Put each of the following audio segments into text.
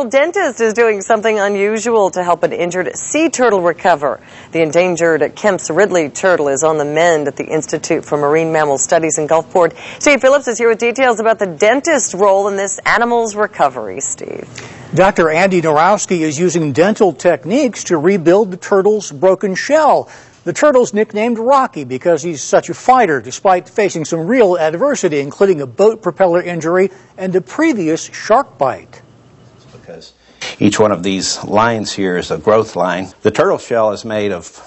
Dentist is doing something unusual to help an injured sea turtle recover. The endangered Kemp's Ridley turtle is on the mend at the Institute for Marine Mammal Studies in Gulfport. Steve Phillips is here with details about the dentist's role in this animal's recovery. Steve. Dr. Andy Norowski is using dental techniques to rebuild the turtle's broken shell. The turtle's nicknamed Rocky because he's such a fighter despite facing some real adversity, including a boat propeller injury and a previous shark bite. Because each one of these lines here is a growth line. The turtle shell is made of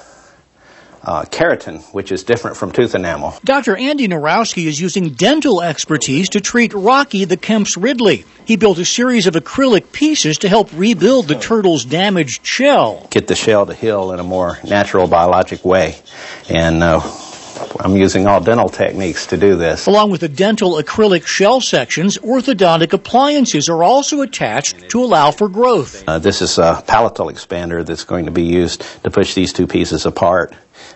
keratin, which is different from tooth enamel. Dr. Andy Norowski is using dental expertise to treat Rocky the Kemp's Ridley. He built a series of acrylic pieces to help rebuild the turtle's damaged shell. Get the shell to heal in a more natural, biologic way. And I'm using all dental techniques to do this. Along with the dental acrylic shell sections, orthodontic appliances are also attached to allow for growth. This is a palatal expander that's going to be used to push these two pieces apart.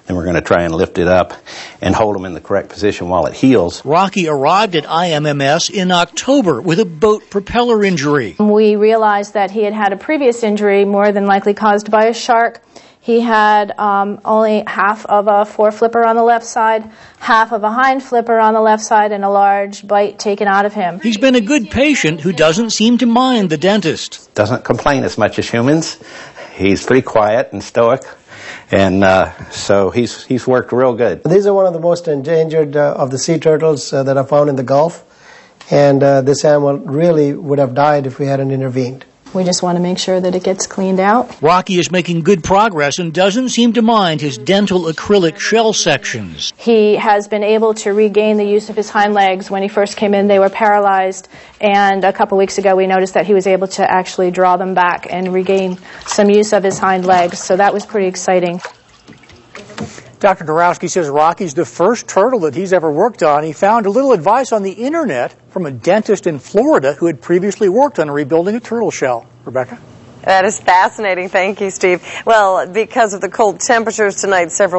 And we're going to try and lift it up and hold them in the correct position while it heals. Rocky arrived at IMMS in October with a boat propeller injury. We realized that he had had a previous injury, more than likely caused by a shark. He had only half of a foreflipper on the left side, half of a hind flipper on the left side, and a large bite taken out of him. He's been a good patient who doesn't seem to mind the dentist. Doesn't complain as much as humans. He's pretty quiet and stoic. And so he's worked real good. These are one of the most endangered of the sea turtles that are found in the Gulf. And this animal really would have died if we hadn't intervened. We just want to make sure that it gets cleaned out. Rocky is making good progress and doesn't seem to mind his dental acrylic shell sections. He has been able to regain the use of his hind legs. When he first came in, they were paralyzed. And a couple weeks ago, we noticed that he was able to actually draw them back and regain some use of his hind legs. So that was pretty exciting. Dr. Norowski says Rocky's the first turtle that he's ever worked on. He found a little advice on the internet from a dentist in Florida who had previously worked on rebuilding a turtle shell. Rebecca? That is fascinating. Thank you, Steve. Well, because of the cold temperatures tonight, several